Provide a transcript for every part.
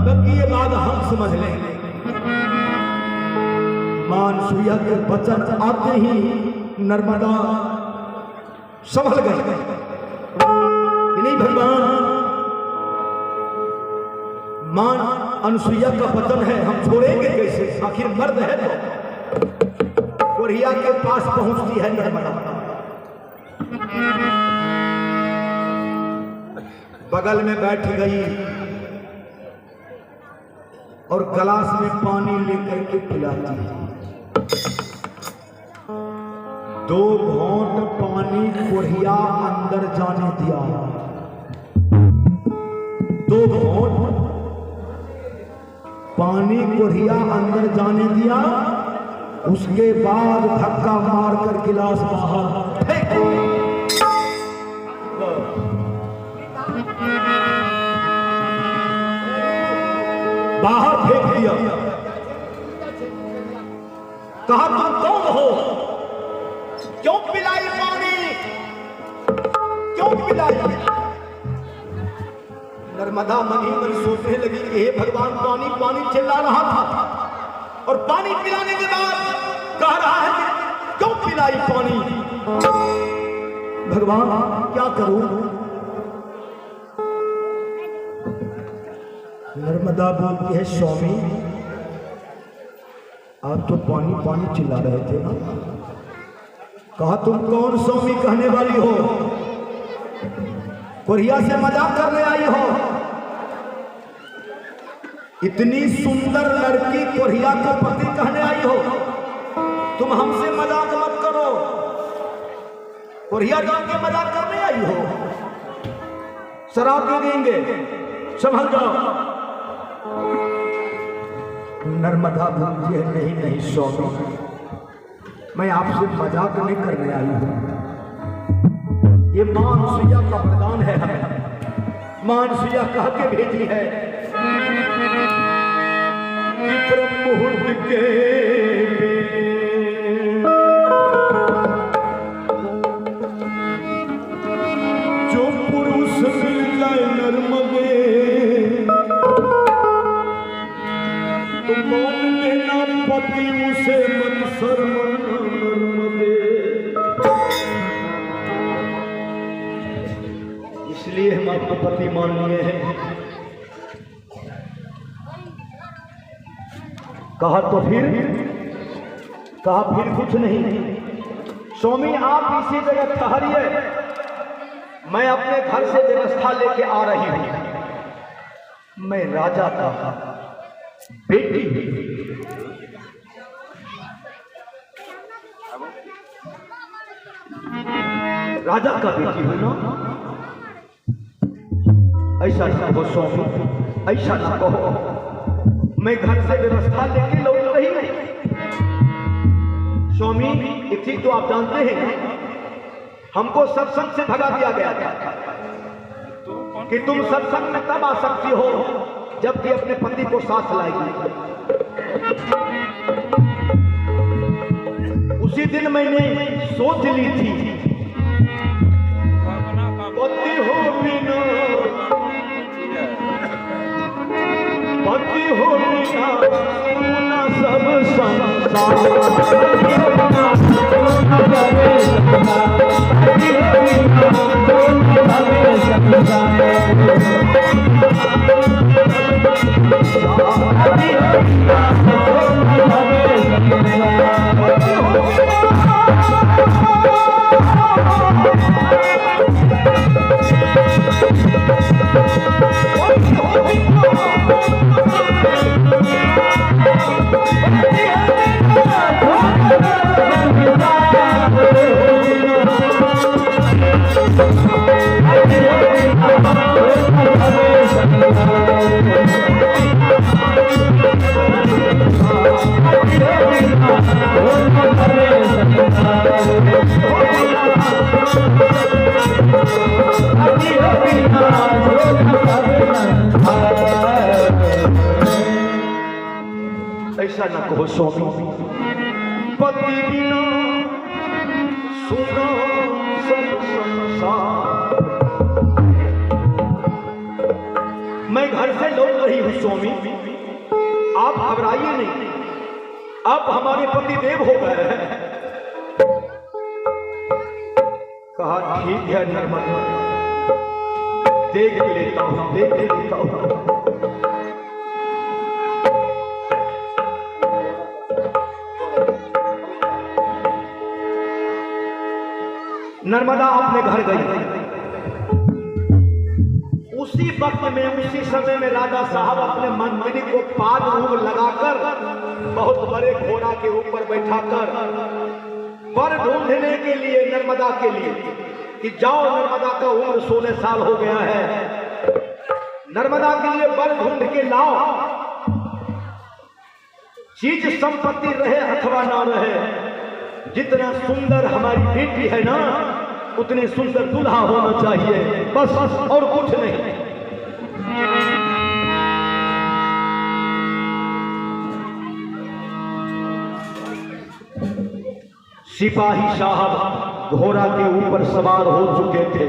बाकी ये बात हम समझ लेंगे। मानसूया के वचन आते ही नर्मदा संभल गए कि नहीं भगवान, मान अनुसुईया का वचन है, हम छोड़ेंगे कैसे, आखिर मर्द है तो। कोरिया के पास पहुंचती है नर्मदा, बगल में बैठ गई और गिलास में पानी लेकर के पिलाती है। 2 घोंट पानी कोरिया अंदर जाने दिया, 2 घोंट पानी कोरिया अंदर जाने दिया, उसके बाद धक्का मारकर गिलास बाहर फेंक दिया। कहा तुम कौन हो, क्यों पिलाई पानी, क्यों पिलाई। नर्मदा मनी मन सोचने लगी कि हे भगवान, पानी पानी चिल्ला रहा था और पानी पिलाने के बाद कह रहा है कि क्यों पिलाई पानी। भगवान क्या करूं। नर्मदा बोलती है स्वामी आप तो पानी पानी चिल्ला रहे थे ना। कहा तुम कौन स्वामी कहने वाली हो, कोरिया से मजाक करने आई हो। इतनी सुंदर लड़की कोरिया को पति कहने आई हो, तुम हमसे मजाक मत करो। कोरिया जान के मजाक करने आई हो, शराब दे देंगे, संभल जाओ। नर्मदा बोलती है नहीं नहीं स्वामी, मैं आपसे मजाक नहीं करने आई हूं, ये मानसूया का वरदान है हमें। मानसूया कह के भेजी है कि ब्रह्म मुहूर्त के जो पुरुष मिल जाए नर्मदे, तो मान लेना पति उसे मन शर्मा नर्मदे। इसलिए हम आपको पति मान लिए हैं। कहा तो फिर, कहा फिर कुछ नहीं स्वामी, आप इसी जगह ठहरिए, मैं अपने घर से व्यवस्था लेके आ रही हूं। मैं राजा का बेटी, राजा का बेटी हूं ना। ऐसा ना कहो स्वामी, ऐसा ना कहो, मैं घर से व्यवस्था लेके लौट रही हूं। स्वामी एक चीज तो आप जानते हैं, हमको सत्संग से भगा दिया गया था कि तुम सत्संग में तब आ सकती हो जबकि अपने पति को साथ लाएगी। उसी दिन मैंने सोच ली थी, पति हो बिना, पति हो बिना सुना सब संसार, ऐसा न कहो स्वामी, पति बिना सुना सब संसार। मैं घर से लौट रही हूँ स्वामी, आप घबराइए नहीं, आप हमारे पति देव हो गए हैं। कहा ठीक है नर्मदा, देख लेता हूँ, देख लेता हूँ। नर्मदा अपने घर गई। उसी वक्त में, उसी समय में राजा साहब अपने मंत्री को पाद रूप लगाकर बहुत बड़े घोड़ा के ऊपर बैठाकर वर ढूंढने के लिए, नर्मदा के लिए, कि जाओ नर्मदा का उम्र 16 साल हो गया है, नर्मदा के लिए वर ढूंढ के लाओ। चीज संपत्ति रहे अथवा ना रहे, जितना सुंदर हमारी बेटी है ना, उतने सुंदर दूल्हा होना चाहिए, बस और कुछ नहीं। सिपाही साहब घोड़ा के ऊपर सवार हो चुके थे।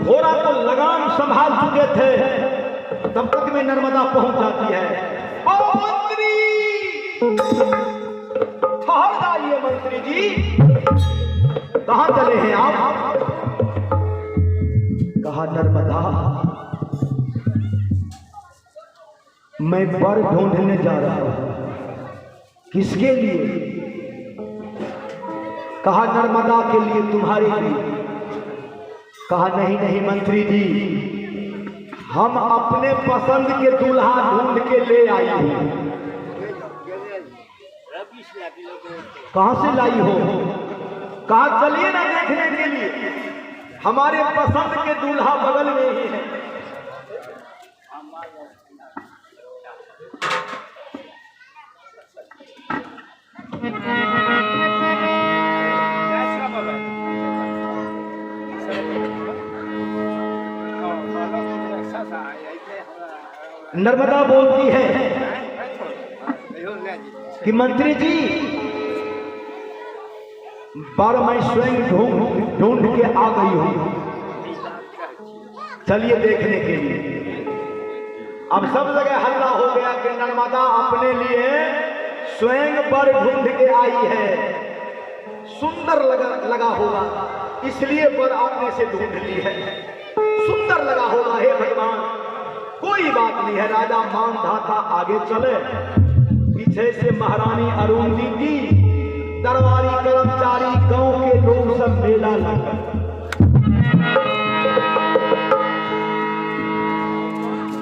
घोड़ा को लगाम संभाल चुके थे। तब तक में नर्मदा पहुंच जाती है। ओ मंत्री, ठहर जाइए मंत्री जी, कहां चले हैं आप? कहा नर्मदा, मैं वर ढूंढने जा रहा हूं। किसके लिए? कहा नर्मदा के लिए, तुम्हारे लिए। कहा नहीं नहीं मंत्री जी, हम अपने पसंद के दूल्हा ढूंढ के ले आई हूं। कहां से लाई हो? कहा चलिए ना देखने के लिए, हमारे पसंद के दूल्हा बगल में ही है। नर्मदा बोलती है कि मंत्री जी, पर मैं स्वयं ढूंढ के आ गई हूं, चलिए देखने के लिए। अब सब जगह हल्ला हो गया कि नर्मदा अपने लिए स्वयं पर ढूंढ के आई है। सुंदर लगा होगा, इसलिए पर आपने से ढूंढ ली है। सुंदर लगा होगा, हे भगवान, कोई बात नहीं है। राजा मानधाता आगे चले, पीछे से महारानी अरुंधति, दरबारी कर्मचारी, गांव के लोग सब मेला लगा।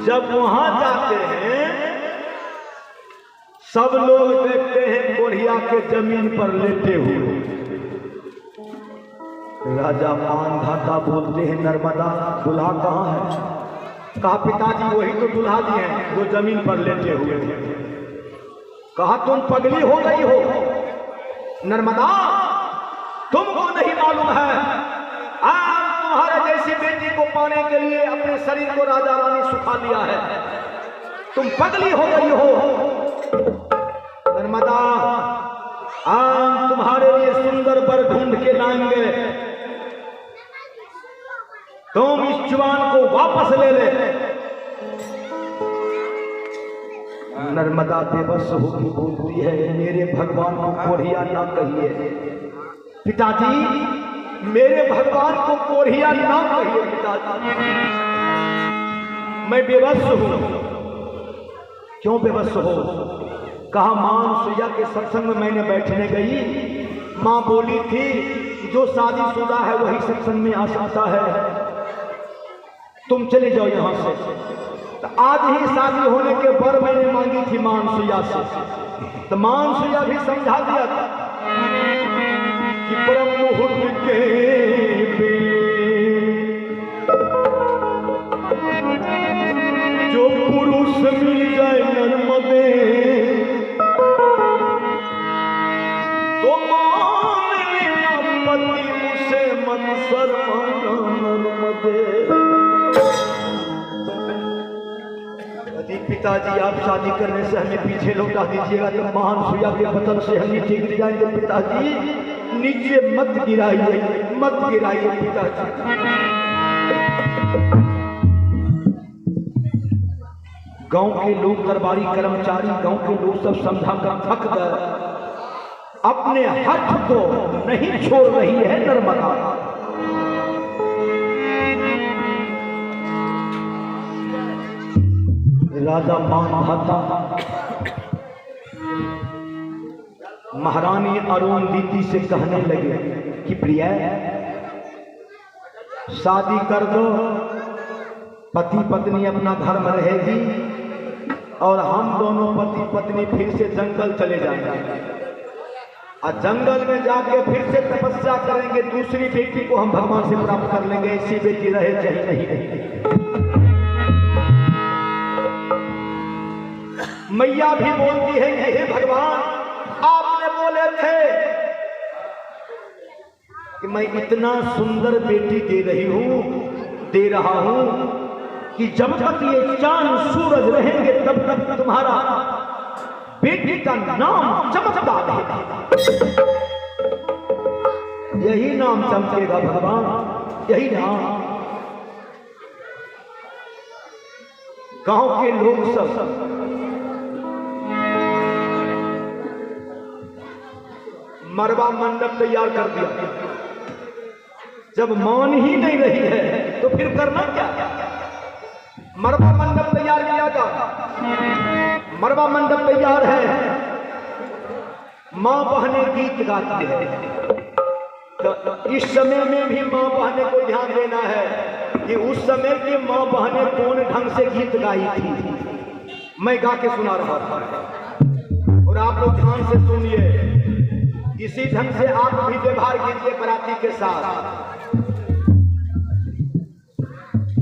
जब वहां जाते हैं, सब लोग देखते हैं कोढ़िया के जमीन पर लेटे हुए। राजा मानधाता बोलते हैं नर्मदा, दूल्हा कहाँ है? कहा पिताजी वही तो दूल्हा जी हैं, वो जमीन पर लेटे हुए थे। कहा तुम पगली हो गई हो नर्मदा, तुमको नहीं मालूम है, आज तुम्हारे जैसी बेटी को पाने के लिए अपने शरीर को राजा रानी सुखा लिया है। तुम पगली हो गई हो नर्मदा, आज तुम्हारे लिए सुंदर वर ढूंढ के लाएंगे। तुम इस जुबान को वापस ले ले। नर्मदा बेबस होकर बोलती है, मेरे भगवान को कोढ़िया ना कहिए। पिताजी, मेरे भगवान को कोढ़िया ना कहिए पिताजी, मैं बेबस हूं। क्यों बेबस हो? कहा मानसुया के सत्संग में मैंने बैठने गई, मां बोली थी जो शादीशुदा है वही सत्संग में आ सकता है, तुम चले जाओ यहां से। तो आज ही शादी होने के पर मैंने मांगी थी मानसुया से, तो मानसुया भी समझा दिया था कि परम मुहूर्त के जो पुरुष मिल जाए नर्मदे, तो मान लेना पति उसे मन शर्माना नर्मदे। यदि पिताजी आप शादी करने से हमें पीछे लौटा दीजिएगा तो मानसुया के वतन से हम नीचे गिर जाएंगे। पिताजी नीचे मत गिराइए, मत गिराइए पिताजी। गांव के लोग, दरबारी कर्मचारी, गांव के लोग सब समझा कर थक गए। अपने हक को नहीं छोड़ रही है नर्मदा। राजा मानधाता महारानी अरुंधति से कहने लगे कि प्रिया शादी कर दो, पति पत्नी अपना घर में रहेगी और हम दोनों पति पत्नी फिर से जंगल चले जाएंगे और जंगल में जाके फिर से तपस्या करेंगे, दूसरी बेटी को हम भगवान से प्राप्त कर लेंगे। ऐसी बेटी रहे चाहे नहीं। मैया भी बोलती है हे भगवान, आपने बोले थे कि मैं इतना सुंदर बेटी दे रहा हूं कि जब तक ये चांद सूरज रहेंगे तब तक तुम्हारा बेटी का नाम चमकता रहेगा। यही नाम चमकेगा भगवान, यही नाम। गांव के लोग सब मरवा मंडप तैयार कर दिया। जब मान ही नहीं रही है तो फिर करना क्या? मरवा मंडप तैयार किया था। मरवा मंडप तैयार है, मां बहने गीत गाती है। तो इस समय में भी मां बहने को ध्यान देना है कि उस समय की मां बहने कौन ढंग से गीत गाई थी। मैं गा के सुना रहा था और आप लोग ध्यान से सुनिए। इसी ढंग से आप भी व्यवहार कीजिए बराती के साथ।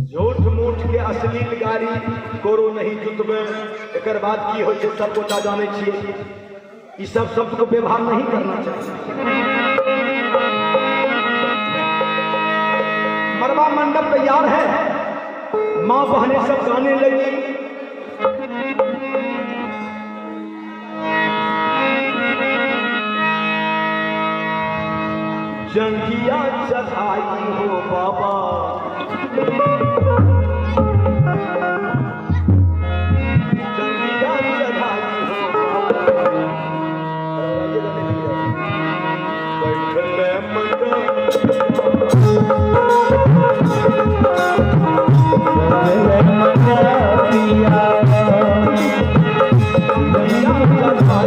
झूठ मूठ के अश्लील गाड़ी करो नहीं जुटबे, एक बाद की हो सब गोटा जाने चाहिए। ये सब शब्द को व्यवहार नहीं करना चाहिए। मरवा मंडप तैयार है, मां बहनें सब गाने लगी। जंगिया चढ़ाई हो बाबा, जंगिया चढ़ाई हो बाबा,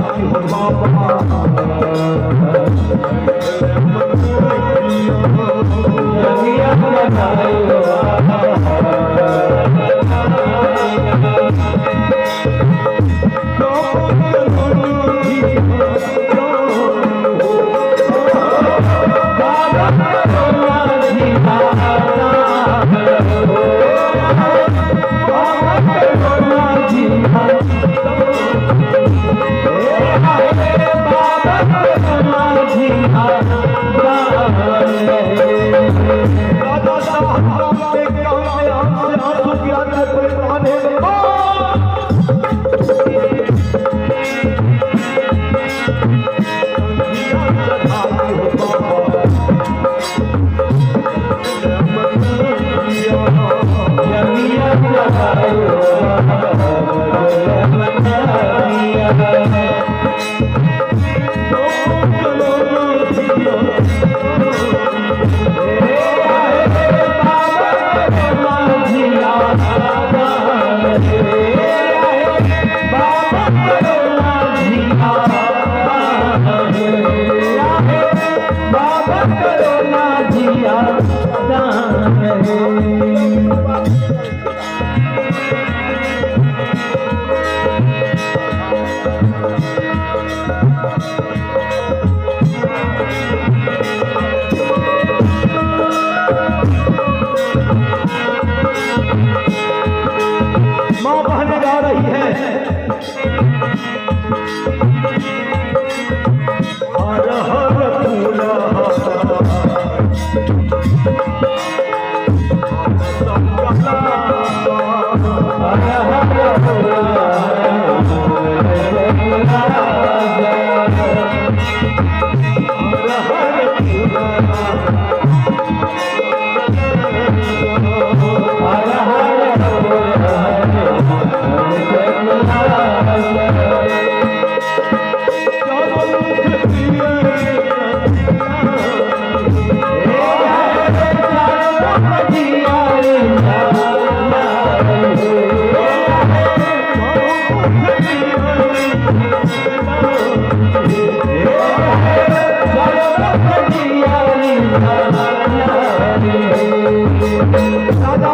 बैठले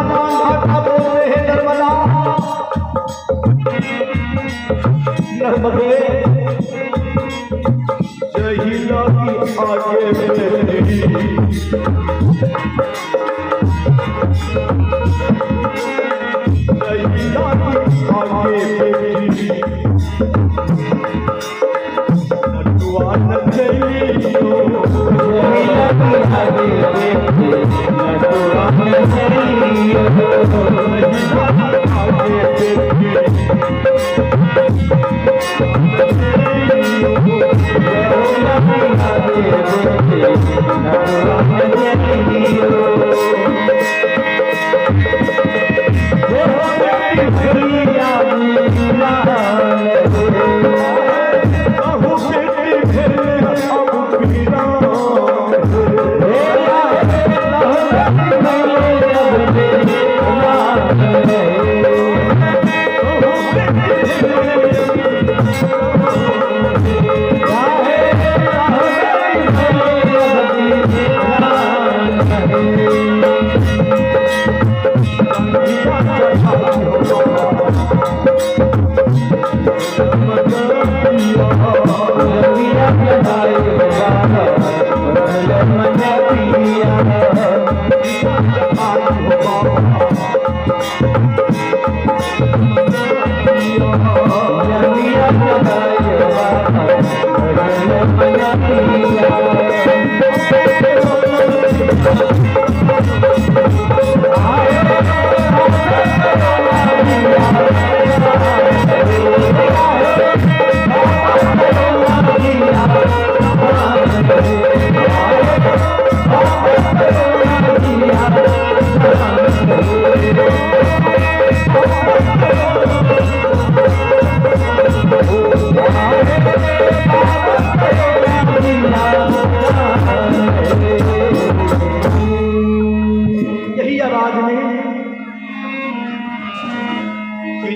मांधाता बोल रहे हैं नर्मदा नर्मदे जहिला की आगे बेटी जहिला की आगे बेटी नटुआ न जइयो जहिला की आगे बेटी नटुआ न जइयो जहिला की आगे बेटी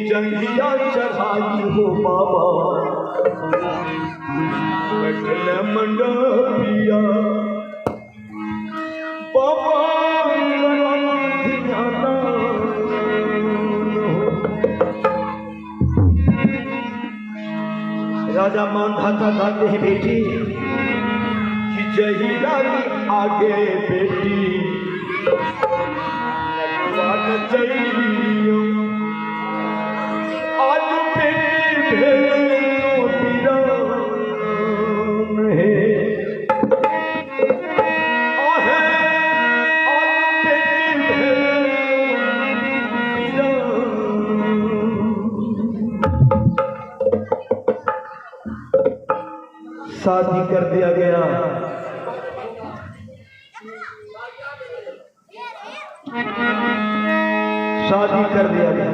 जंगिया चढ़ाई हो बाबा बैठल मंडपिया बाबा राजा मांधाता गाते हैं बेटी कि जहिला की आगे बेटी जइयो आज बेटी भेलो पीरान है आहे आज बेटी भेलो पीरान शादी कर दिया गया शादी कर दिया गया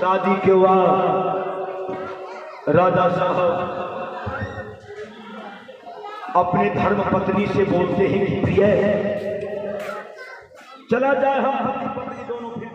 शादी के बाद राजा साहब अपने धर्म पत्नी से बोलते हैं कि प्रिय चला जाए हम पत्नी दोनों फिर